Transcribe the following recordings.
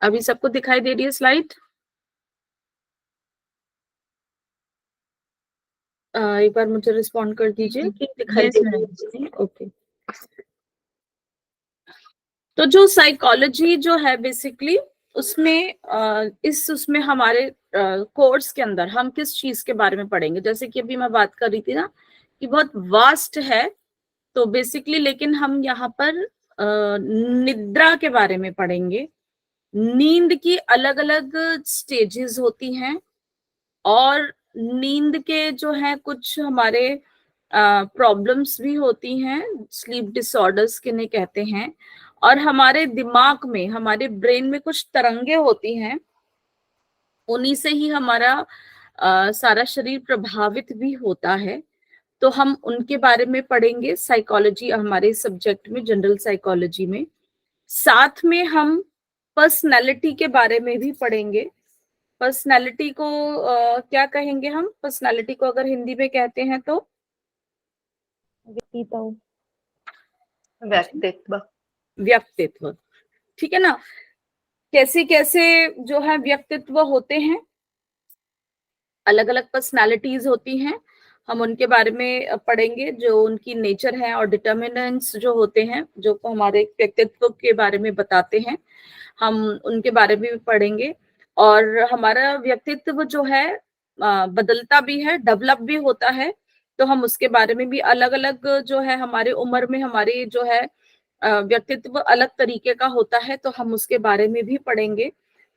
अभी सबको दिखाई दे रही है स्लाइड? एक बार मुझे रिस्पॉन्ड कर दीजिए कि दिखाई दे रही है। ओके। तो जो साइकोलॉजी जो है बेसिकली उसमें उसमें हमारे कोर्स के अंदर हम किस चीज के बारे में पढ़ेंगे, जैसे कि अभी मैं बात कर रही थी ना कि बहुत वास्ट है, तो बेसिकली लेकिन हम यहाँ पर निद्रा के बारे में पढ़ेंगे। नींद की अलग अलग स्टेजेस होती हैं और नींद के जो है कुछ हमारे प्रॉब्लम्स भी होती हैं, स्लीप डिसऑर्डर्स किन्हें कहते हैं, और हमारे दिमाग में, हमारे ब्रेन में कुछ तरंगे होती हैं, उन्हीं से ही हमारा सारा शरीर प्रभावित भी होता है। तो हम उनके बारे में पढ़ेंगे साइकोलॉजी हमारे सब्जेक्ट में, जनरल साइकोलॉजी में। साथ में हम पर्सनैलिटी के बारे में भी पढ़ेंगे। पर्सनैलिटी को क्या कहेंगे हम? पर्सनैलिटी को अगर हिंदी में कहते हैं तो व्यक्तित्व। व्यक्तित्व, ठीक है ना। कैसे कैसे जो है व्यक्तित्व होते हैं, अलग अलग पर्सनालिटीज होती हैं, हम उनके बारे में पढ़ेंगे, जो उनकी नेचर है और डिटर्मिनेंट्स जो होते हैं जो हमारे व्यक्तित्व के बारे में बताते हैं, हम उनके बारे में भी पढ़ेंगे। और हमारा व्यक्तित्व जो है बदलता भी है, डेवलप भी होता है, तो हम उसके बारे में भी अलग अलग जो है हमारे उम्र में हमारी जो है व्यक्तित्व अलग तरीके का होता है, तो हम उसके बारे में भी पढ़ेंगे।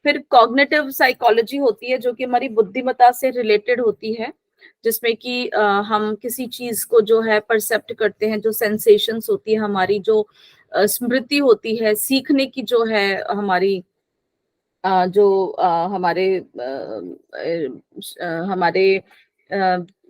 फिर कॉग्निटिव साइकोलॉजी होती है जो कि हमारी बुद्धिमत्ता से रिलेटेड होती है, जिसमें कि हम किसी चीज को जो है परसेप्ट करते हैं, जो सेंसेशंस होती है हमारी, जो स्मृति होती है, सीखने की जो है हमारी हमारे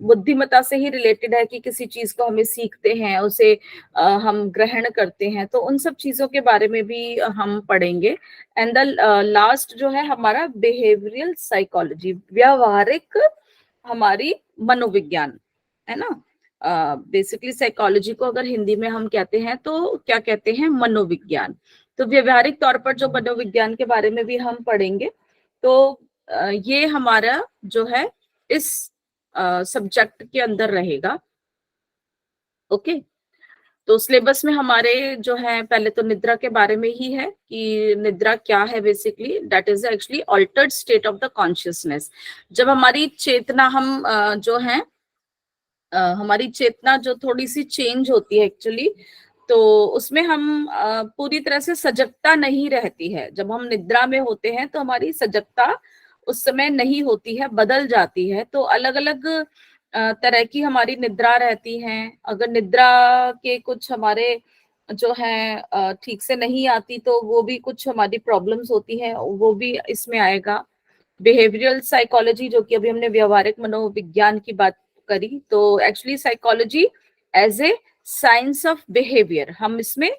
बुद्धिमत्ता से ही रिलेटेड है कि किसी चीज को हमें सीखते हैं, उसे हम ग्रहण करते हैं, तो उन सब चीजों के बारे में भी हम पढ़ेंगे। एंड द लास्ट जो है हमारा बिहेवियरल साइकोलॉजी, व्यवहारिक हमारी मनोविज्ञान, है ना। बेसिकली साइकोलॉजी को अगर हिंदी में हम कहते हैं तो क्या कहते हैं? मनोविज्ञान। तो व्यवहारिक तौर पर जो मनोविज्ञान के बारे में भी हम पढ़ेंगे। तो ये हमारा जो है इस सब्जेक्ट के अंदर रहेगा। ओके। तो सिलेबस में हमारे जो है पहले तो निद्रा के बारे में ही है कि निद्रा क्या है। Basically that is actually altered state of the consciousness. जब हमारी चेतना हम जो है हमारी चेतना जो थोड़ी सी चेंज होती है एक्चुअली, तो उसमें हम पूरी तरह से सजगता नहीं रहती है। जब हम निद्रा में होते हैं तो हमारी सजगता उस समय नहीं होती है, बदल जाती है। तो अलग अलग तरह की हमारी निद्रा रहती है। अगर निद्रा के कुछ हमारे जो है ठीक से नहीं आती तो वो भी कुछ हमारी प्रॉब्लम्स होती हैं, वो भी इसमें आएगा। बिहेवियरल साइकोलॉजी जो कि अभी हमने व्यवहारिक मनोविज्ञान की बात करी, तो actually psychology as a science of behaviour, हम इसमें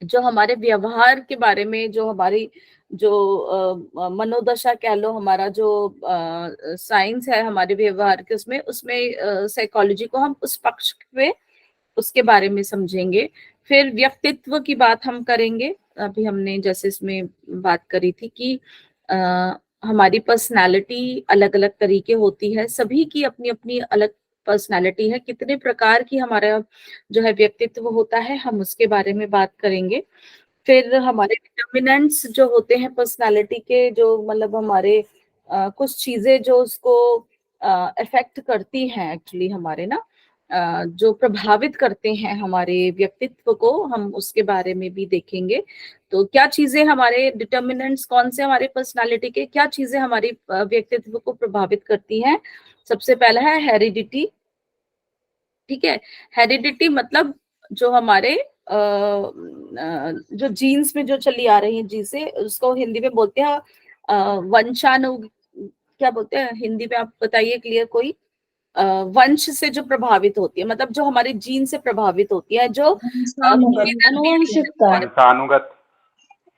जो हमारे व्यवहार के बारे में, जो हमारी जो मनोदशा कह लो, हमारा जो साइंस है हमारे व्यवहार के, उसमें उसमें साइकोलॉजी को हम उस पक्ष पे उसके बारे में समझेंगे। फिर व्यक्तित्व की बात हम करेंगे। अभी हमने जैसे इसमें बात करी थी कि हमारी पर्सनालिटी अलग अलग तरीके होती है, सभी की अपनी अपनी अलग पर्सनालिटी है। कितने प्रकार की हमारा जो है व्यक्तित्व होता है, हम उसके बारे में बात करेंगे। फिर हमारे डिटर्मिनेंट्स जो होते हैं पर्सनालिटी के, जो मतलब हमारे कुछ चीजें जो उसको अफेक्ट करती हैं एक्चुअली, हमारे ना जो प्रभावित करते हैं हमारे व्यक्तित्व को, हम उसके बारे में भी देखेंगे। तो क्या चीजें हमारे डिटर्मिनेंट्स, कौन से हमारे पर्सनालिटी के क्या चीजें हमारी व्यक्तित्व को प्रभावित करती हैं? सबसे पहला है हेरिडिटी। ठीक है। हेरिडिटी मतलब जो हमारे जो जीन्स में जो चली आ रही है, जिसे उसको हिंदी में बोलते हैं वंशानु, क्या बोलते हैं हिंदी में, आप बताइए क्लियर कोई। वंश से जो प्रभावित होती है, मतलब जो हमारे जीन से प्रभावित होती है, जो वंशानुगत।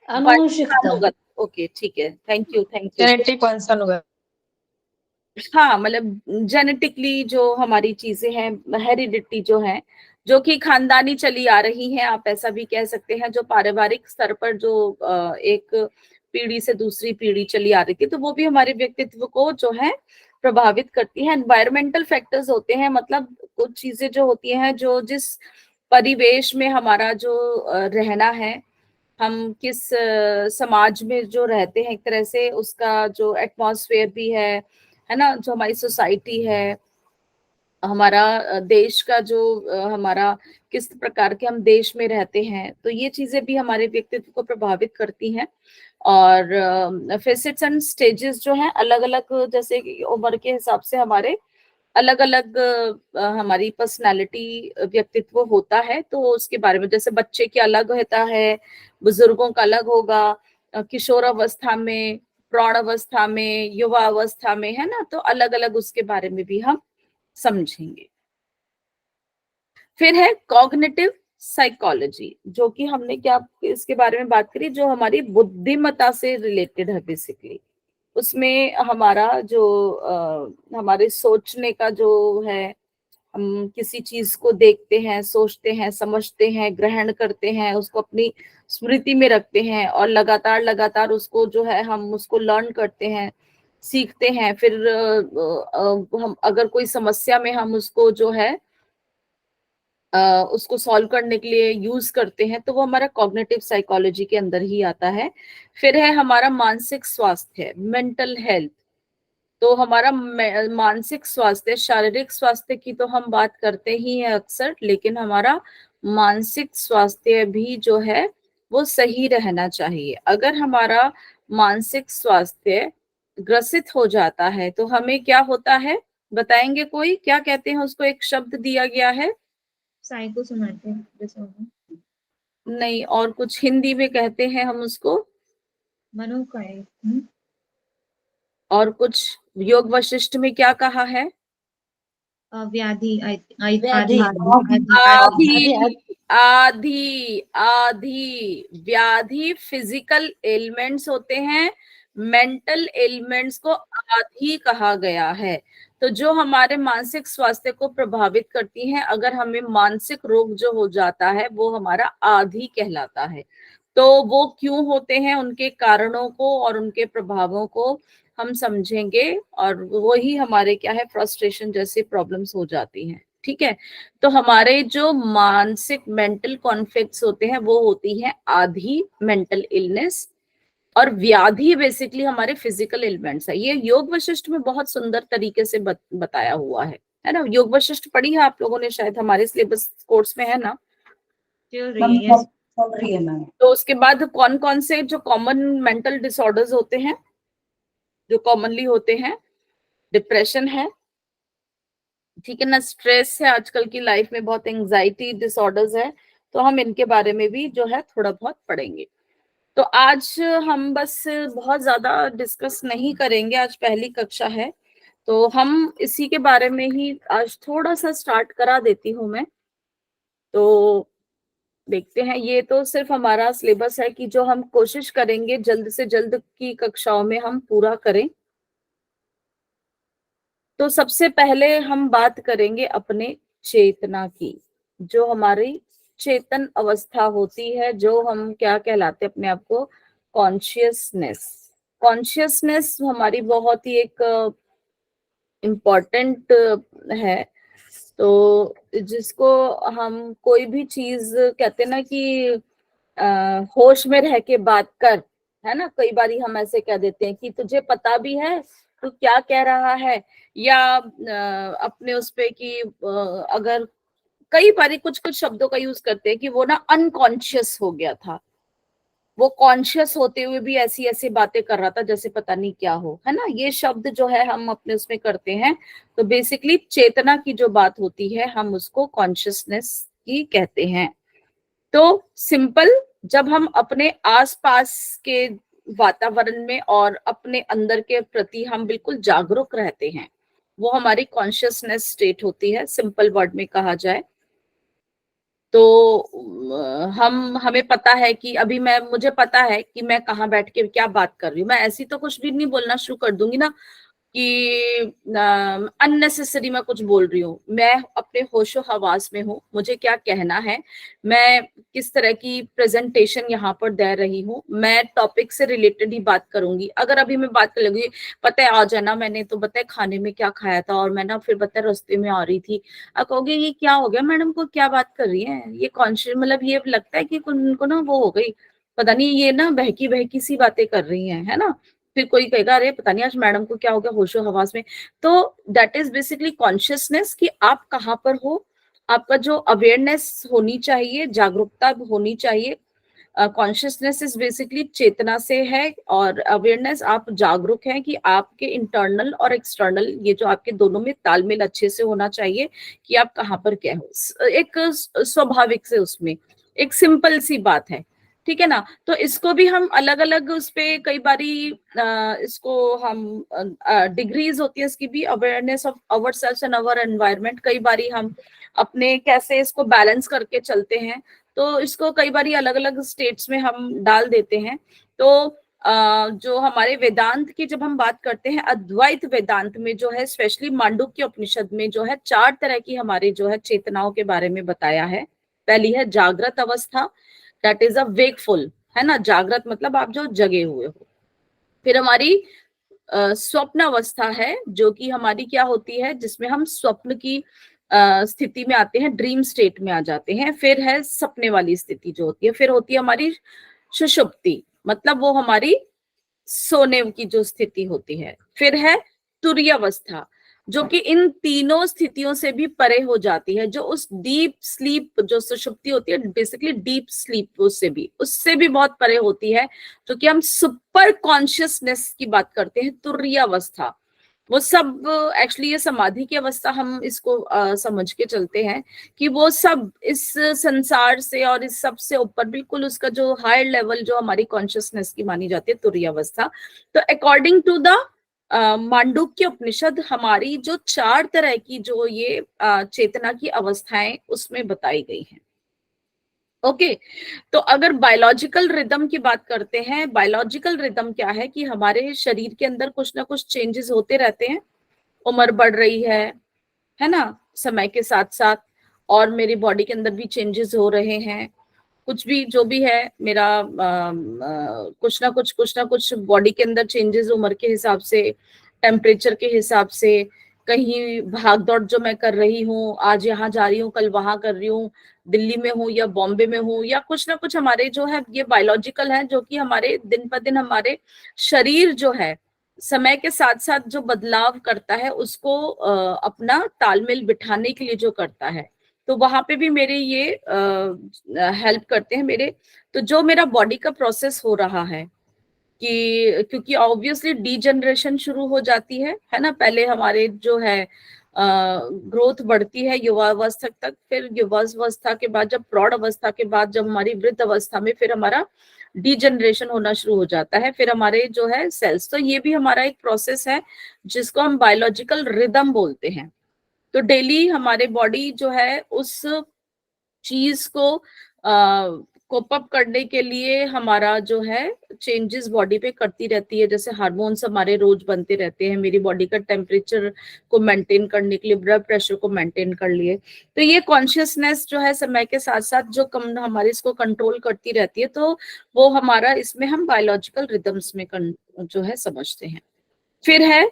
वंशानुगत। ओके, ठीक है, thank you thank you. Genetic वंशानुगत। हाँ, मतलब जेनेटिकली जो हमारी चीजें हैं, हेरिडिटी जो है, जो कि खानदानी चली आ रही हैं, आप ऐसा भी कह सकते हैं, जो पारिवारिक स्तर पर जो एक पीढ़ी से दूसरी पीढ़ी चली आ रही थी, तो वो भी हमारे व्यक्तित्व को जो है प्रभावित करती है। एनवायरमेंटल फैक्टर्स होते हैं, मतलब कुछ चीजें जो होती हैं, जो जिस परिवेश में हमारा जो रहना है, हम किस समाज में जो रहते हैं, एक तरह से उसका जो एटमॉस्फेयर भी है ना, जो हमारी सोसाइटी है, हमारा देश का जो हमारा किस प्रकार के हम देश में रहते हैं, तो ये चीजें भी हमारे व्यक्तित्व को प्रभावित करती हैं। और फेसेट्स एंड स्टेजेस जो हैं अलग अलग, जैसे कि उम्र के हिसाब से हमारे अलग अलग हमारी पर्सनालिटी व्यक्तित्व होता है। तो उसके बारे में, जैसे बच्चे के अलग होता है, बुजुर्गों का अलग होगा, किशोर अवस्था में, प्रौढ़ अवस्था में, युवा अवस्था में, है ना, तो अलग अलग उसके बारे में भी हम समझेंगे। फिर है कॉग्निटिव साइकोलॉजी, जो कि हमने क्या इसके बारे में बात करी, जो हमारी बुद्धिमत्ता से रिलेटेड है बेसिकली। उसमें हमारा जो हमारे सोचने का जो है, हम किसी चीज को देखते हैं, सोचते हैं, समझते हैं, ग्रहण करते हैं, उसको अपनी स्मृति में रखते हैं, और लगातार लगातार उसको जो है हम उसको लर्न करते हैं, सीखते हैं। फिर हम अगर कोई समस्या में हम उसको जो है उसको सॉल्व करने के लिए यूज करते हैं, तो वो हमारा कॉग्निटिव साइकोलॉजी के अंदर ही आता है। फिर है हमारा मानसिक स्वास्थ्य, मेंटल हेल्थ। तो हमारा मानसिक स्वास्थ्य, शारीरिक स्वास्थ्य की तो हम बात करते ही हैं अक्सर, लेकिन हमारा मानसिक स्वास्थ्य भी जो है वो सही रहना चाहिए। अगर हमारा मानसिक स्वास्थ्य ग्रसित हो जाता है तो हमें क्या होता है, बताएंगे कोई? क्या कहते हैं उसको, एक शब्द दिया गया है। Psychosomatic disorder. नहीं, और कुछ हिंदी में कहते हैं हम उसको, मनोकाय। और कुछ योग वशिष्ठ में क्या कहा है? व्याधि। व्याधि। आदि आदि आदि। आदि, आदि, आदि। व्याधि फिजिकल एलिमेंट्स होते हैं, मेंटल एलिमेंट्स को आदि कहा गया है। तो जो हमारे मानसिक स्वास्थ्य को प्रभावित करती हैं, अगर हमें मानसिक रोग जो हो जाता है, वो हमारा आदि कहलाता है। तो वो क्यों होते हैं, उनके कारणों को और उनके प्रभावों को हम समझेंगे, और वही हमारे क्या है, फ्रस्ट्रेशन जैसी प्रॉब्लम्स हो जाती हैं। ठीक है, तो हमारे जो मानसिक मेंटल कॉन्फ्लिक्ट्स होते हैं वो होती है आधी, मेंटल इलनेस। और व्याधि बेसिकली हमारे फिजिकल एलिमेंट्स है। ये योग वशिष्ठ में बहुत सुंदर तरीके से बताया हुआ है ना। योग वशिष्ठ पढ़ी है आप लोगों ने शायद, हमारे सिलेबस कोर्स में है ना। चल रही है, यस। चल रही है मैम। तो उसके बाद कौन कौन से जो कॉमन मेंटल डिसऑर्डर्स होते हैं, जो कॉमनली होते हैं, डिप्रेशन है, ठीक है ना, स्ट्रेस है, आजकल की लाइफ में बहुत एंजाइटी डिसऑर्डर्स है, तो हम इनके बारे में भी जो है थोड़ा बहुत पढ़ेंगे। तो आज हम बस बहुत ज्यादा डिस्कस नहीं करेंगे, आज पहली कक्षा है, तो हम इसी के बारे में ही आज थोड़ा सा स्टार्ट करा देती हूँ मैं। तो देखते हैं, ये तो सिर्फ हमारा सिलेबस है कि जो हम कोशिश करेंगे जल्द से जल्द की कक्षाओं में हम पूरा करें। तो सबसे पहले हम बात करेंगे अपने चेतना की, जो हमारी चेतन अवस्था होती है, जो हम क्या कहलाते हैं अपने आप को, कॉन्शियसनेस। कॉन्शियसनेस हमारी बहुत ही एक इम्पोर्टेंट है। तो जिसको हम कोई भी चीज कहते हैं ना कि होश में रह के बात कर, है ना, कई बारी हम ऐसे कह देते हैं कि तुझे पता भी है तू क्या कह रहा है, या अपने उस पे कि अगर कई बारी कुछ कुछ शब्दों का यूज करते हैं कि वो ना अनकॉन्शियस हो गया था, वो कॉन्शियस होते हुए भी ऐसी ऐसी बातें कर रहा था जैसे पता नहीं क्या हो, है ना। ये शब्द जो है हम अपने उसमें करते हैं। तो बेसिकली चेतना की जो बात होती है हम उसको कॉन्शियसनेस की कहते हैं। तो सिंपल, जब हम अपने आसपास के वातावरण में और अपने अंदर के प्रति हम बिल्कुल जागरूक रहते हैं, वो हमारी कॉन्शियसनेस स्टेट होती है, सिंपल वर्ड में कहा जाए तो। हमें पता है कि अभी मुझे पता है कि मैं कहाँ बैठ के क्या बात कर रही हूँ, मैं ऐसी तो कुछ भी नहीं बोलना शुरू कर दूंगी ना, कि अननेसेसरी मैं कुछ बोल रही हूँ, मैं अपने होशो हवास में हूँ, मुझे क्या कहना है, मैं किस तरह की प्रेजेंटेशन यहाँ पर दे रही हूँ, मैं टॉपिक से रिलेटेड ही बात करूंगी। अगर अभी मैं बात कर लूंगी, पता है आज है ना मैंने तो बताया खाने में क्या खाया था, और मैं ना फिर बताया रास्ते में आ रही थी, अब कहोगे ये क्या हो गया मैडम को, क्या बात कर रही है, ये कॉन्शियस, मतलब ये लगता है कि उनको ना वो हो गई, पता नहीं ये ना बहकी बहकी सी बातें कर रही है ना। फिर कोई कहेगा अरे पता नहीं आज मैडम को क्या हो गया होशो हवास में। तो दैट इज बेसिकली कॉन्शियसनेस, कि आप कहाँ पर हो, आपका जो अवेयरनेस होनी चाहिए, जागरूकता होनी चाहिए। कॉन्शियसनेस इज बेसिकली चेतना से है, और अवेयरनेस आप जागरूक हैं कि आपके इंटरनल और एक्सटर्नल ये जो आपके दोनों में तालमेल अच्छे से होना चाहिए, कि आप कहाँ पर क्या हो, एक स्वाभाविक से उसमें एक सिंपल सी बात है, ठीक है ना। तो इसको भी हम अलग अलग उस पे कई बारी इसको हम डिग्रीज होती है इसकी भी, awareness of our self and our environment, कई बारी हम अपने कैसे इसको बैलेंस करके चलते हैं, तो इसको कई बारी अलग अलग स्टेट्स में हम डाल देते हैं। तो जो हमारे वेदांत की जब हम बात करते हैं, अद्वैत वेदांत में जो है, स्पेशली मांडुक्य उपनिषद में जो है 4 तरह की हमारे जो है चेतनाओं के बारे में बताया है। पहली है जागृत अवस्था, दैट इज अ वेकफुल, है ना, जागृत मतलब आप जो जगे हुए हो। फिर हमारी स्वप्न अवस्था है, जो कि हमारी क्या होती है, जिसमें हम स्वप्न की स्थिति में आते हैं, ड्रीम स्टेट में आ जाते हैं। फिर है सपने वाली स्थिति जो होती है। फिर होती है हमारी सुषुप्ति, मतलब वो हमारी सोने की जो स्थिति होती है। फिर है तुरीय अवस्था, जो कि इन तीनों स्थितियों से भी परे हो जाती है, जो उस डीप स्लीप जो सुषुप्ति होती है, बेसिकली डीप स्लीप उससे भी बहुत परे होती है, जो कि हम सुपर कॉन्शियसनेस की बात करते हैं, तुरीय अवस्था। वो सब एक्चुअली ये समाधि की अवस्था हम इसको समझ के चलते हैं, कि वो सब इस संसार से और इस सब से ऊपर, बिल्कुल उसका जो हायर लेवल जो हमारी कॉन्शियसनेस की मानी जाती है, तुरीय अवस्था। तो अकॉर्डिंग टू द मांडुक्य उपनिषद, हमारी जो 4 तरह की जो ये चेतना की अवस्थाएं उसमें बताई गई हैं। ओके, तो अगर बायोलॉजिकल रिदम की बात करते हैं, बायोलॉजिकल रिदम क्या है, कि हमारे शरीर के अंदर कुछ ना कुछ चेंजेस होते रहते हैं, उम्र बढ़ रही है ना, समय के साथ साथ, और मेरी बॉडी के अंदर भी चेंजेस हो रहे हैं, कुछ भी जो भी है मेरा कुछ ना कुछ बॉडी के अंदर चेंजेस, उम्र के हिसाब से, टेम्परेचर के हिसाब से, कहीं भाग दौड़ जो मैं कर रही हूँ, आज यहाँ जा रही हूँ कल वहां कर रही हूँ, दिल्ली में हूँ या बॉम्बे में हूँ, या कुछ ना कुछ हमारे जो है ये बायोलॉजिकल है, जो कि हमारे दिन पर दिन हमारे शरीर जो है समय के साथ साथ जो बदलाव करता है, उसको अपना तालमेल बिठाने के लिए जो करता है, तो वहां पे भी मेरे ये हेल्प करते हैं मेरे। तो जो मेरा बॉडी का प्रोसेस हो रहा है, कि क्योंकि ऑब्वियसली डीजनरेशन शुरू हो जाती है ना, पहले हमारे जो है ग्रोथ बढ़ती है युवावस्था तक, फिर युवावस्था के बाद, जब प्रौढ़ अवस्था के बाद, जब हमारी वृद्ध अवस्था में फिर हमारा डीजनरेशन होना शुरू हो जाता है, फिर हमारे जो है सेल्स, तो ये भी हमारा एक प्रोसेस है जिसको हम बायोलॉजिकल रिदम बोलते हैं। तो डेली हमारे बॉडी जो है उस चीज को कोप अप करने के लिए हमारा जो है चेंजेस बॉडी पे करती रहती है, जैसे हार्मोन्स हमारे रोज बनते रहते हैं, मेरी बॉडी का टेम्परेचर को मेंटेन करने के लिए, ब्लड प्रेशर को मेंटेन कर लिए। तो ये कॉन्शियसनेस जो है समय के साथ साथ जो कम हमारे इसको कंट्रोल करती रहती है, तो वो हमारा इसमें हम बायोलॉजिकल रिदम्स में जो है समझते हैं। फिर है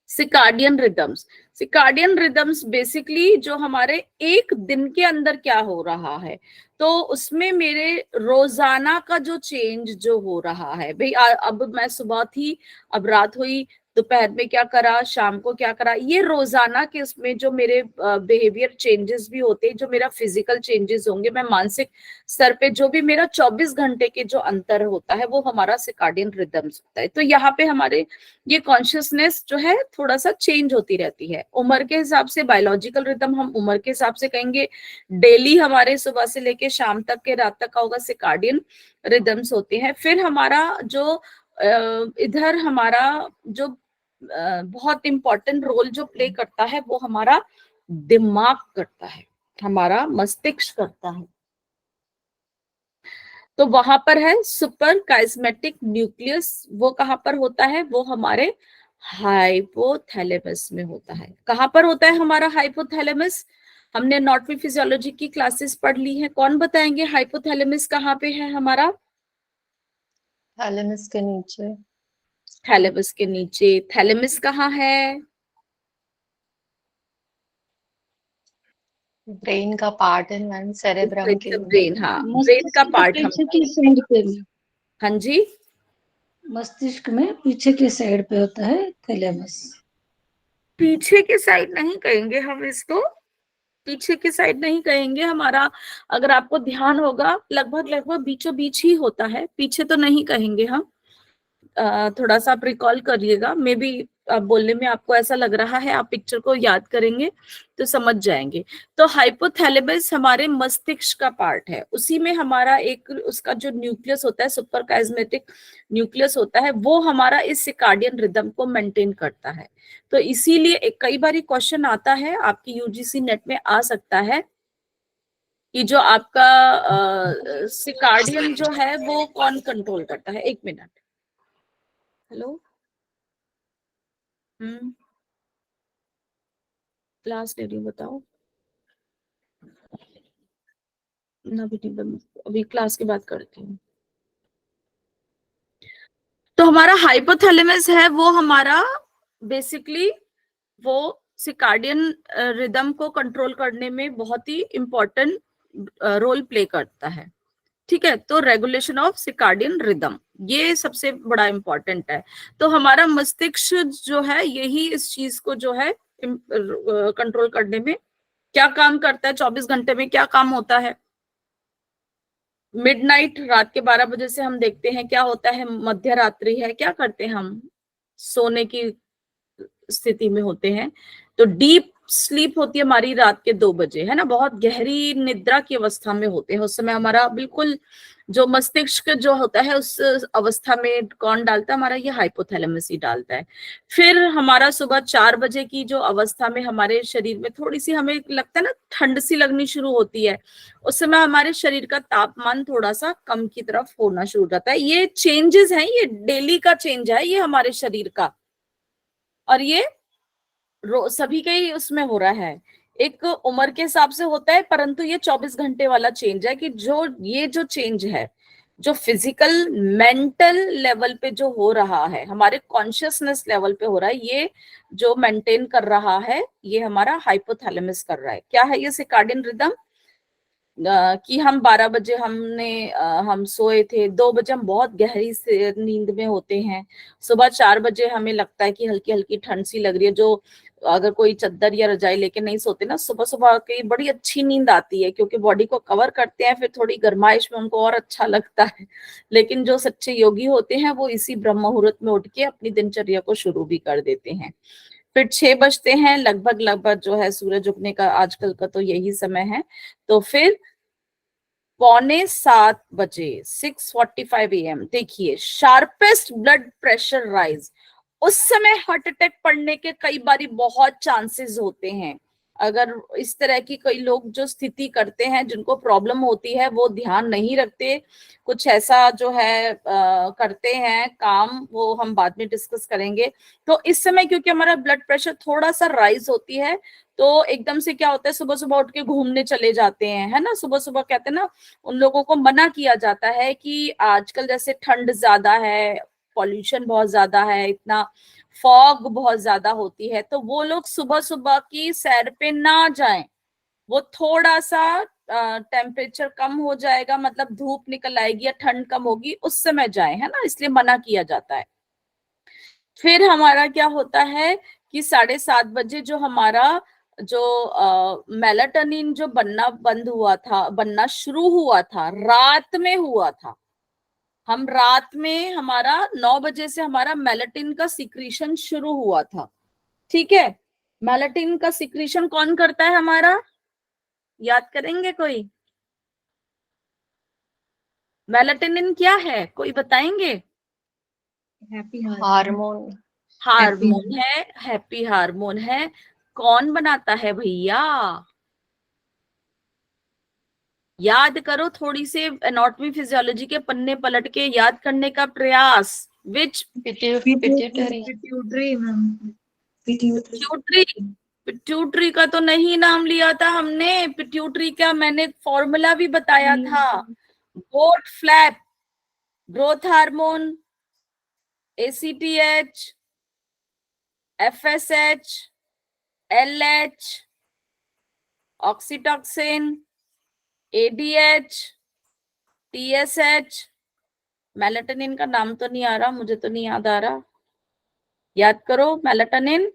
circadian rhythms. Circadian rhythms basically जो हमारे एक दिन के अंदर क्या हो रहा है, तो उसमें मेरे रोजाना का जो चेंज जो हो रहा है, भाई अब मैं सुबह थी, अब रात हुई, दोपहर में क्या करा, शाम को क्या करा, ये रोजाना के उसमें जो मेरे बिहेवियर चेंजेस भी होते हैं, जो मेरा फिजिकल चेंजेस होंगे, मैं मानसिक स्तर पे जो भी मेरा 24 घंटे के जो अंतर होता है, वो हमारा सिकार्डियन रिदम्स होता है। तो यहाँ पे हमारे ये कॉन्शियसनेस जो है थोड़ा सा चेंज होती रहती है उम्र के हिसाब से। बायोलॉजिकल रिदम हम उम्र के हिसाब से कहेंगे, डेली हमारे सुबह से लेके शाम तक के रात तक का होगा, सिकार्डियन रिदम्स होते हैं। फिर हमारा जो इधर हमारा जो बहुत इंपॉर्टेंट रोल जो प्ले करता है, वो हमारा दिमाग करता है, हमारा मस्तिष्क करता है। तो वहां पर है सुपर काइस्मेटिक न्यूक्लियस, वो कहां पर होता है, वो हमारे हाइपोथैलेमस में होता है। कहाँ पर होता है हमारा हाइपोथैलेमस? हमने एनाटॉमी फिजियोलॉजी की क्लासेस पढ़ ली है, कौन बताएंगे हाइपोथैलेमस कहाँ पे है हमारा? थैलेमस के नीचे। थैलेमस के नीचे। थैलेमस कहाँ है? ब्रेन का पार्ट है मैम, सेरेब्रम के। ब्रेन, हाँ ब्रेन मस्तिष्क का के पार्ट हम। पीछे की साइड पे में, हाँ जी, मस्तिष्क में पीछे की साइड पे होता है थैलेमस। पीछे की साइड नहीं कहेंगे हम इसको, पीछे की साइड नहीं कहेंगे हमारा। अगर आपको ध्यान होगा लगभग लगभग बीचों बीच ही होता है, पीछे तो नहीं कहेंगे हम। थोड़ा सा आप रिकॉल करिएगा, मे बी बोलने में आपको ऐसा लग रहा है, आप पिक्चर को याद करेंगे तो समझ जाएंगे। तो हाइपोथैलेमस हमारे मस्तिष्क का पार्ट है, उसी में हमारा एक उसका जो न्यूक्लियस होता है, सुपर काइस्मेटिक न्यूक्लियस होता है, वो हमारा इस सिकार्डियन रिदम को मेंटेन करता है। तो इसीलिए कई बार क्वेश्चन आता है आपकी यूजीसी नेट में आ सकता है कि जो आपका सिकार्डियन जो है वो कौन कंट्रोल करता है। एक मिनट, हेलो, क्लास ले रही हूँ, बताओ ना बेटी, अभी क्लास की बात करती हूँ। तो हमारा हाइपोथैलेमस है वो हमारा बेसिकली वो सिकार्डियन रिदम को कंट्रोल करने में बहुत ही इंपॉर्टेंट रोल प्ले करता है। ठीक है, तो रेगुलेशन ऑफ सिकार्डियन रिदम ये सबसे बड़ा इंपॉर्टेंट है। तो हमारा मस्तिष्क जो है यही इस चीज को जो है कंट्रोल करने में क्या काम करता है। 24 घंटे में क्या काम होता है? मिडनाइट, रात के 12 बजे से हम देखते हैं क्या होता है, मध्य रात्रि है, क्या करते हैं हम? सोने की स्थिति में होते हैं। तो डीप स्लीप होती है हमारी रात के 2 बजे, है ना, बहुत गहरी निद्रा की अवस्था में होते हैं। उस समय हमारा बिल्कुल जो मस्तिष्क जो होता है उस अवस्था में कौन डालता है? हमारा ये हाइपोथैलेमस ही डालता है। फिर हमारा सुबह 4 बजे की जो अवस्था में हमारे शरीर में थोड़ी सी हमें लगता है ना ठंड सी लगनी शुरू होती है, उस समय हमारे शरीर का तापमान थोड़ा सा कम की तरफ होना शुरू हो जाता है। ये चेंजेस हैं, ये डेली का चेंज है ये हमारे शरीर का, और ये सभी के ही उसमें हो रहा है। एक उम्र के हिसाब से होता है, परंतु ये 24 घंटे वाला चेंज है कि जो चेंज है जो फिजिकल मेंटल लेवल पे जो हो रहा है, हमारे कॉन्शियसनेस लेवल पे हो रहा है, ये जो मेंटेन कर रहा है ये हमारा हाइपोथैलेमस कर रहा है। क्या है ये सिकार्डियन रिदम? कि हम 12 बजे हम सोए थे, 2 बजे हम बहुत गहरी से नींद में होते हैं, सुबह 4 बजे हमें लगता है कि हल्की हल्की ठंड सी लग रही है। जो अगर कोई चद्दर या रजाई लेके नहीं सोते ना, सुबह सुबह की बड़ी अच्छी नींद आती है क्योंकि बॉडी को कवर करते हैं, फिर थोड़ी गर्माइश में उनको और अच्छा लगता है। लेकिन जो सच्चे योगी होते हैं वो इसी ब्रह्म मुहूर्त में उठ के अपनी दिनचर्या को शुरू भी कर देते हैं। फिर 6 बजते हैं लगभग लगभग जो है सूरज उगने का, आजकल का तो यही समय है। तो फिर 6:45 बजे 6:45 AM देखिए शार्पेस्ट ब्लड प्रेशर राइज। उस समय हार्ट अटैक पड़ने के कई बारी बहुत चांसेस होते हैं। अगर इस तरह की कई लोग जो स्थिति करते हैं, जिनको प्रॉब्लम होती है, वो ध्यान नहीं रखते, कुछ ऐसा जो है करते हैं काम, वो हम बाद में डिस्कस करेंगे। तो इस समय क्योंकि हमारा ब्लड प्रेशर थोड़ा सा राइज होती है, तो एकदम से क्या होता है, सुबह सुबह उठ के घूमने चले जाते हैं, है ना। सुबह सुबह कहते हैं ना, उन लोगों को मना किया जाता है कि आजकल जैसे ठंड ज्यादा है, पॉल्यूशन बहुत ज्यादा है, इतना फॉग बहुत ज्यादा होती है, तो वो लोग सुबह सुबह की सैर पे ना जाएं। वो थोड़ा सा टेम्परेचर कम हो जाएगा, मतलब धूप निकल आएगी या ठंड कम होगी, उस समय जाए, है ना, इसलिए मना किया जाता है। फिर हमारा क्या होता है कि 7:30 बजे जो हमारा जो मेलाटोनिन जो बनना शुरू हुआ था, रात में हुआ था। हम रात में हमारा 9 बजे से हमारा मेलाटिन का सिक्रीशन शुरू हुआ था। ठीक है, मेलाटिन का सिक्रीशन कौन करता है हमारा? याद करेंगे कोई? मेलाटोनिन क्या है, कोई बताएंगे? Happy hormone. हार्मोन है, हैप्पी हार्मोन है। कौन बनाता है भैया? याद करो, थोड़ी से एनाटॉमी फिजियोलॉजी के पन्ने पलट के याद करने का प्रयास। Which pituitary. Pituitary, ma'am. Pituitary. Pituitary, pituitary का तो नहीं नाम लिया था हमने। पिट्यूटरी का मैंने फॉर्मूला भी बताया था। Goat flap, growth hormone, ACTH, FSH, LH, oxytocin, ADH, TSH। Melatonin का नाम तो नहीं आ रहा, मुझे तो नहीं याद आ रहा, याद करो। Melatonin,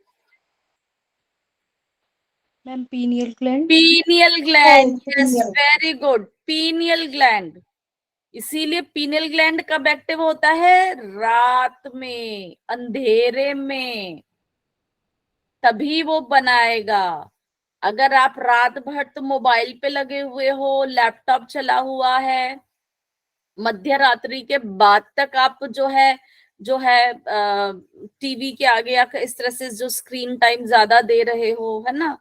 ma'am pineal gland. Pineal gland, yes pineal. Very good, pineal gland. इसीलिए पीनियल ग्लैंड कब एक्टिव होता है? रात में, अंधेरे में, तभी वो बनाएगा। अगर आप रात भर तो मोबाइल पे लगे हुए हो, लैपटॉप चला हुआ है, मध्य रात्रि के बाद तक आप जो है टीवी के आगे या इस तरह से जो स्क्रीन टाइम ज्यादा दे रहे हो, है ना,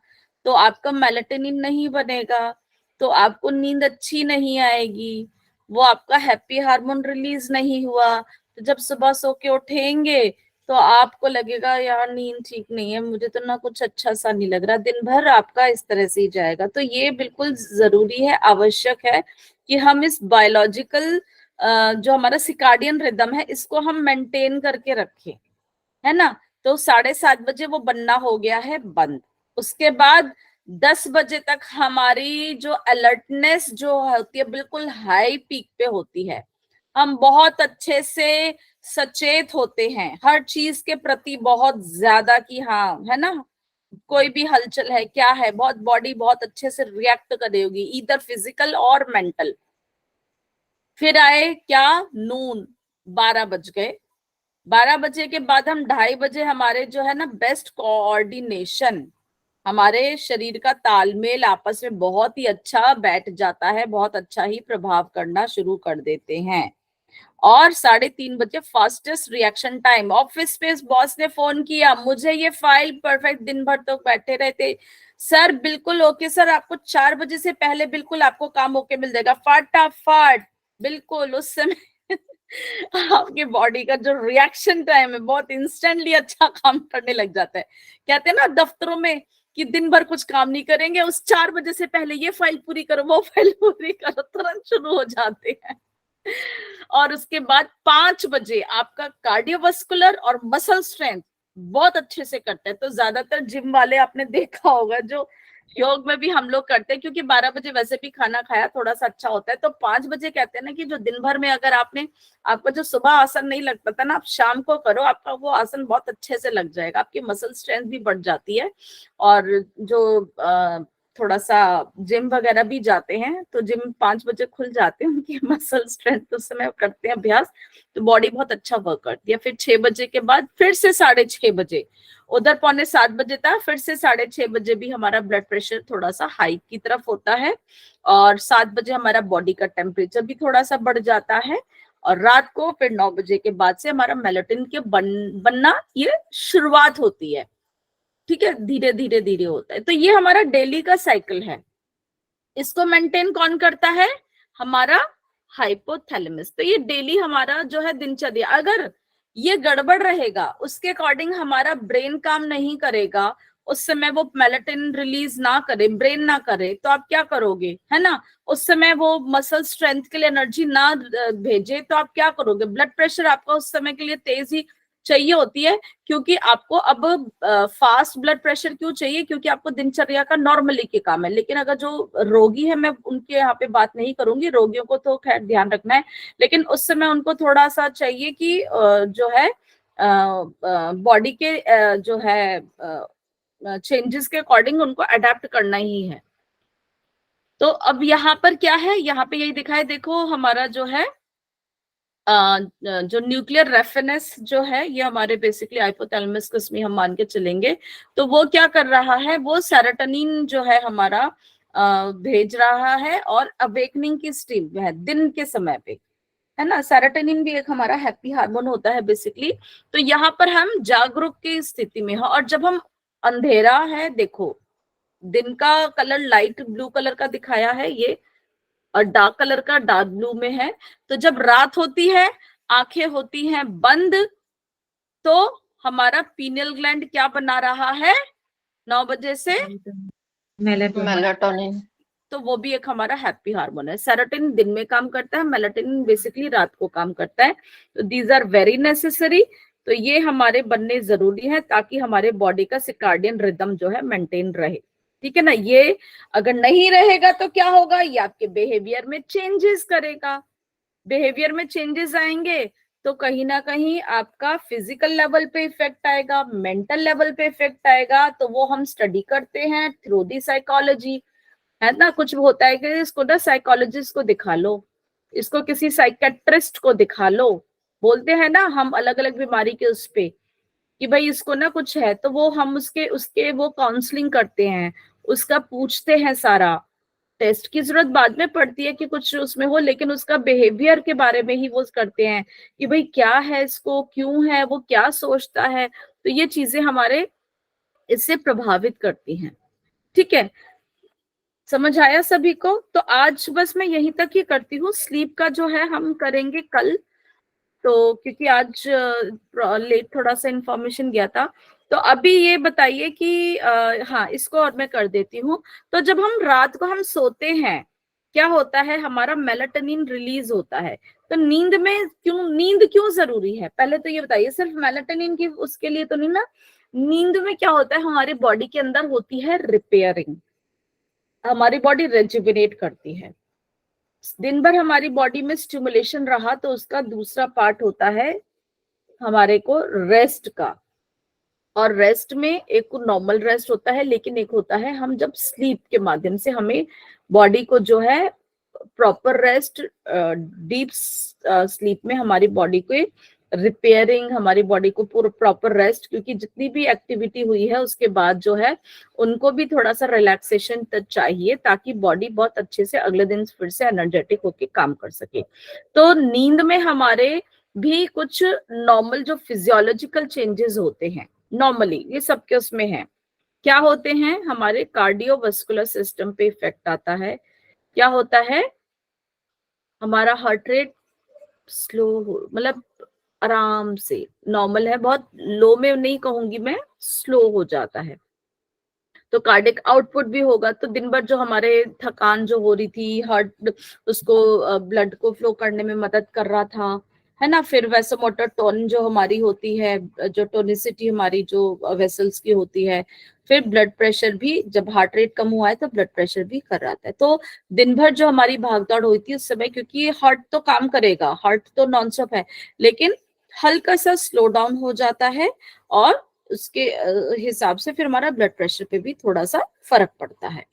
तो आपका मेलाटोनिन नहीं बनेगा, तो आपको नींद अच्छी नहीं आएगी, वो आपका हैप्पी हार्मोन रिलीज नहीं हुआ। तो जब सुबह सो के उठेंगे तो आपको लगेगा यार नींद ठीक नहीं है, मुझे तो ना कुछ अच्छा सा नहीं लग रहा, दिन भर आपका इस तरह से ही जाएगा। तो ये बिल्कुल जरूरी है, आवश्यक है कि हम इस बायोलॉजिकल जो हमारा सिकार्डियन रिदम है इसको हम मेंटेन करके रखें, है ना। तो 7:30 बजे वो बनना हो गया है बंद। उसके बाद 10 बजे तक हमारी जो अलर्टनेस जो होती है बिल्कुल हाई पीक पे होती है। हम बहुत अच्छे से सचेत होते हैं हर चीज के प्रति, बहुत ज्यादा, कि हाँ, है ना, कोई भी हलचल है क्या है, बहुत बॉडी बहुत अच्छे से रिएक्ट करेगी, इधर फिजिकल और मेंटल। फिर आए क्या, नून, 12 बज गए। 12 बजे के बाद हम 2:30 बजे हमारे जो है ना बेस्ट कोऑर्डिनेशन, हमारे शरीर का तालमेल आपस में बहुत ही अच्छा बैठ जाता है, बहुत अच्छा ही प्रभाव करना शुरू कर देते हैं। और 3:30 बजे फास्टेस्ट रिएक्शन टाइम, ऑफिस पे बॉस ने फोन किया, मुझे ये फाइल परफेक्ट, दिन भर तो बैठे रहते, सर बिल्कुल ओके सर, आपको 4 बजे से पहले बिल्कुल आपको काम होके मिल जाएगा, फटाफट, बिल्कुल उस समय आपकी बॉडी का जो रिएक्शन टाइम है बहुत इंस्टेंटली अच्छा काम करने लग जाता है। कहते हैं ना दफ्तरों में कि दिन भर कुछ काम नहीं करेंगे, उस 4 बजे से पहले ये फाइल पूरी करो, वो फाइल पूरी करो, तुरंत शुरू हो जाते हैं। और उसके बाद 5 बजे आपका कार्डियोवास्कुलर और मसल स्ट्रेंथ बहुत अच्छे से करते हैं। तो ज्यादातर जिम वाले आपने देखा होगा, जो योग में भी हम लोग करते हैं, क्योंकि 12 बजे वैसे भी खाना खाया थोड़ा सा अच्छा होता है, तो 5 बजे कहते हैं ना कि जो दिन भर में अगर आपका जो सुबह आसन नहीं लग पाता ना, आप शाम को करो, आपका वो आसन बहुत अच्छे से लग जाएगा, आपकी मसल स्ट्रेंथ भी बढ़ जाती है। और जो थोड़ा सा जिम वगैरह भी जाते हैं, तो जिम 5 बजे खुल जाते हैं, उनकी मसल स्ट्रेंथ उस समय करते हैं अभ्यास, तो बॉडी बहुत अच्छा वर्क करती है। फिर 6 बजे के बाद फिर से 6:30 बजे, उधर 6:45 बजे तक फिर से 6:30 बजे भी हमारा ब्लड प्रेशर थोड़ा सा हाई की तरफ होता है, और 7 बजे हमारा बॉडी का टेम्परेचर भी थोड़ा सा बढ़ जाता है, और रात को फिर 9 बजे के बाद से हमारा मेलाटोनिन के बनना ये शुरुआत होती है। ठीक है, धीरे धीरे धीरे होता है। तो ये हमारा डेली का साइकिल है। इसको मेंटेन कौन करता है? हमारा हाइपोथैलेमस। तो ये डेली हमारा जो है दिनचर्या, अगर ये गड़बड़ रहेगा, उसके अकॉर्डिंग हमारा ब्रेन काम नहीं करेगा, उस समय वो मेलाटोनिन रिलीज ना करे, ब्रेन ना करे, तो आप क्या करोगे, है ना। उस समय वो मसल स्ट्रेंथ के लिए एनर्जी ना भेजे, तो आप क्या करोगे? ब्लड प्रेशर आपका उस समय के लिए तेज ही चाहिए होती है, क्योंकि आपको अब फास्ट ब्लड प्रेशर क्यों चाहिए? क्योंकि आपको दिनचर्या का नॉर्मली के काम है। लेकिन अगर जो रोगी है, मैं उनके यहाँ पे बात नहीं करूंगी, रोगियों को तो खैर ध्यान रखना है, लेकिन उस समय उनको थोड़ा सा चाहिए कि जो है बॉडी के जो है चेंजेस के अकॉर्डिंग उनको अडेप्ट करना ही है। तो अब यहाँ पर क्या है, यहाँ पे यही दिखा है, देखो हमारा जो है जो न्यूक्लियर रेफिनेस जो है, ये हमारे बेसिकली हाइपोथैलेमस को इसमें हम मान के चलेंगे। तो वो क्या कर रहा है, वो सेरोटोनिन जो है हमारा भेज रहा है, और अवेकनिंग की स्टेज है दिन के समय पे, है ना। सेरोटोनिन भी एक हमारा हैप्पी हार्मोन होता है बेसिकली। तो यहाँ पर हम जागरूक की स्थिति में है, और जब हम अंधेरा है, देखो दिन का कलर लाइट ब्लू कलर का दिखाया है ये, और डार्क कलर का डार्क ब्लू में है। तो जब रात होती है, आंखें होती हैं बंद, तो हमारा पीनियल ग्लैंड क्या बना रहा है 9 बजे से? मेलेटोनिन। मेलाटोनिन। तो वो भी एक हमारा हैप्पी हार्मोन है। सेरोटोनिन दिन में काम करता है, मेलाटोनिन बेसिकली रात को काम करता है। तो दीज आर वेरी नेसेसरी। तो ये हमारे बनने जरूरी है ताकि हमारे बॉडी का सिर्काडियन रिदम जो है मेंटेन रहे। ठीक है ना। ये अगर नहीं रहेगा तो क्या होगा, ये आपके बिहेवियर में चेंजेस करेगा। बिहेवियर में चेंजेस आएंगे तो कहीं ना कहीं आपका फिजिकल लेवल पे इफेक्ट आएगा, मेंटल लेवल पे इफेक्ट आएगा। तो वो हम स्टडी करते हैं थ्रू दी साइकोलॉजी, है ना। कुछ होता है कि इसको ना साइकोलॉजिस्ट को दिखा लो, इसको किसी साइकेट्रिस्ट को दिखा लो, बोलते हैं ना हम अलग अलग बीमारी के उस पे कि भाई इसको ना कुछ है, तो वो हम उसके उसके वो काउंसलिंग करते हैं, उसका पूछते हैं सारा। टेस्ट की जरूरत बाद में पड़ती है कि कुछ उसमें हो, लेकिन उसका बिहेवियर के बारे में ही वो करते हैं कि भाई क्या है इसको, क्यों है, वो क्या सोचता है। तो ये चीजें हमारे इससे प्रभावित करती हैं। ठीक है, समझ आया सभी को? तो आज बस मैं यहीं तक ही करती हूँ। स्लीप का जो है हम करेंगे कल, तो क्योंकि आज लेट थोड़ा सा इंफॉर्मेशन गया था। तो अभी ये बताइए कि हाँ इसको और मैं कर देती हूँ। तो जब हम रात को हम सोते हैं क्या होता है, हमारा मेलाटोनिन रिलीज होता है। तो नींद क्यों जरूरी है, पहले तो ये बताइए। सिर्फ मेलाटोनिन की उसके लिए तो नहीं ना। नींद में क्या होता है, हमारी बॉडी के अंदर होती है रिपेयरिंग, हमारी बॉडी रेजुविनेट करती है। दिन भर हमारी बॉडी में स्टिमुलेशन रहा तो उसका दूसरा पार्ट होता है हमारे को रेस्ट का। और रेस्ट में एक नॉर्मल रेस्ट होता है, लेकिन एक होता है हम जब स्लीप के माध्यम से हमें बॉडी को जो है प्रॉपर रेस्ट, डीप स्लीप में हमारी बॉडी को रिपेयरिंग, हमारी बॉडी को पूरा प्रॉपर रेस्ट, क्योंकि जितनी भी एक्टिविटी हुई है उसके बाद जो है उनको भी थोड़ा सा रिलैक्सेशन चाहिए ताकि बॉडी बहुत अच्छे से अगले दिन फिर से एनर्जेटिक होके काम कर सके। तो नींद में हमारे भी कुछ नॉर्मल जो फिजियोलॉजिकल चेंजेस होते हैं, नॉर्मली ये सबके उसमें है। क्या होते हैं, हमारे कार्डियोवास्कुलर सिस्टम पे इफेक्ट आता है। क्या होता है, हमारा हार्ट रेट स्लो मतलब आराम से नॉर्मल है, बहुत लो में नहीं कहूंगी मैं, स्लो हो जाता है। तो कार्डिक आउटपुट भी होगा। तो दिन भर जो हमारे थकान जो हो रही थी, हार्ट उसको ब्लड को फ्लो करने में मदद कर रहा था, है ना। फिर वैसोमोटर टोन जो हमारी होती है, जो टोनिसिटी हमारी जो वेसल्स की होती है। फिर ब्लड प्रेशर भी, जब हार्ट रेट कम हुआ है तो ब्लड प्रेशर भी कर रहा था। तो दिन भर जो हमारी भागदौड़ हुई थी उस समय, क्योंकि हार्ट तो काम करेगा, हार्ट तो नॉन स्टॉप है, लेकिन हल्का सा स्लो डाउन हो जाता है और उसके हिसाब से फिर हमारा ब्लड प्रेशर पे भी थोड़ा सा फर्क पड़ता है।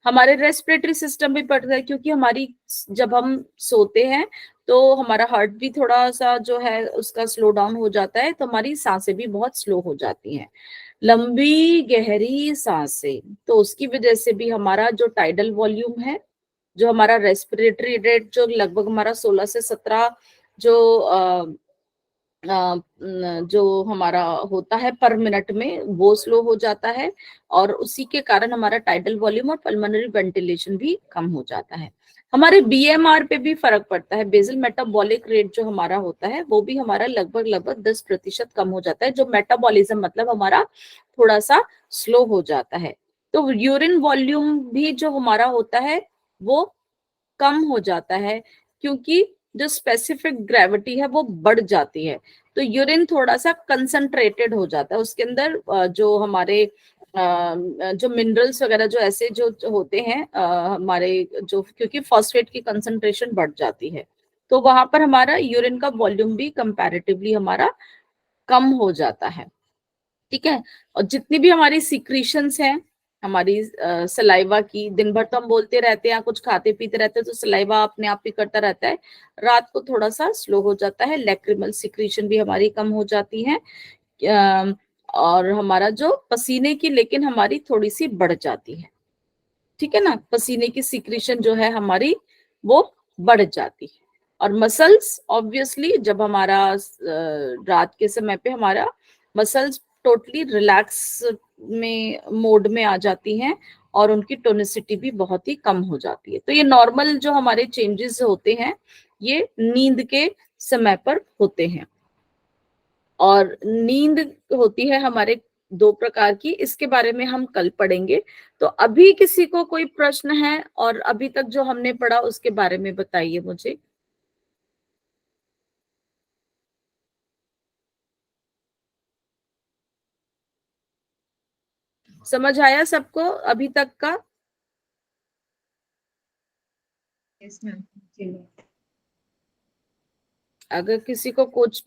हमारे रेस्पिरेटरी सिस्टम भी पड़ता है, क्योंकि हमारी जब हम सोते हैं तो हमारा हार्ट भी थोड़ा सा जो है उसका स्लो डाउन हो जाता है, तो हमारी सांसें भी बहुत स्लो हो जाती हैं, लंबी गहरी सांसें। तो उसकी वजह से भी हमारा जो टाइडल वॉल्यूम है, जो हमारा रेस्पिरेटरी रेट जो लगभग हमारा 16 से 17 जो जो हमारा होता है पर मिनट में, वो स्लो हो जाता है। और उसी के कारण हमारा टाइडल वॉल्यूम और पल्मोनरी वेंटिलेशन भी कम हो जाता है। हमारे बीएमआर पे भी फर्क पड़ता है। बेसल मेटाबॉलिक रेट जो हमारा होता है वो भी हमारा लगभग 10% कम हो जाता है। जो मेटाबॉलिज्म मतलब हमारा थोड़ा सा स्लो हो जाता है। तो यूरिन वॉल्यूम भी जो हमारा होता है वो कम हो जाता है, क्योंकि जो स्पेसिफिक ग्रेविटी है वो बढ़ जाती है। तो यूरिन थोड़ा सा कंसंट्रेटेड हो जाता है, उसके अंदर जो हमारे जो मिनरल्स वगैरह जो ऐसे जो होते हैं हमारे जो, क्योंकि फॉस्फेट की कंसंट्रेशन बढ़ जाती है, तो वहां पर हमारा यूरिन का वॉल्यूम भी कंपैरेटिवली हमारा कम हो जाता है। ठीक है। और जितनी भी हमारी सिक्रीशंस हैं हमारी सलाइवा की, दिन भर तो हम बोलते रहते हैं, कुछ खाते पीते रहते हैं, तो सलाइवा अपने आप ही करता रहता है। रात को थोड़ा सा स्लो हो जाता है, लैक्रिमल सिक्रीशन भी हमारी कम हो जाती है। और हमारा जो पसीने की लेकिन हमारी थोड़ी सी बढ़ जाती है। ठीक है ना, पसीने की सिक्रीशन जो है हमारी वो बढ़ जाती है। और मसल्स ऑब्वियसली जब हमारा रात के समय पे हमारा मसल्स टोटली रिलैक्स में मोड में आ जाती हैं और उनकी टोनिसिटी भी बहुत ही कम हो जाती है। तो ये नॉर्मल जो हमारे चेंजेस होते हैं ये नींद के समय पर होते हैं। और नींद होती है हमारे 2 प्रकार की, इसके बारे में हम कल पढ़ेंगे। तो अभी किसी को कोई प्रश्न है और अभी तक जो हमने पढ़ा उसके बारे में बताइए मुझे। समझ आया सबको अभी तक का? Yes ma'am. अगर किसी को कुछ भी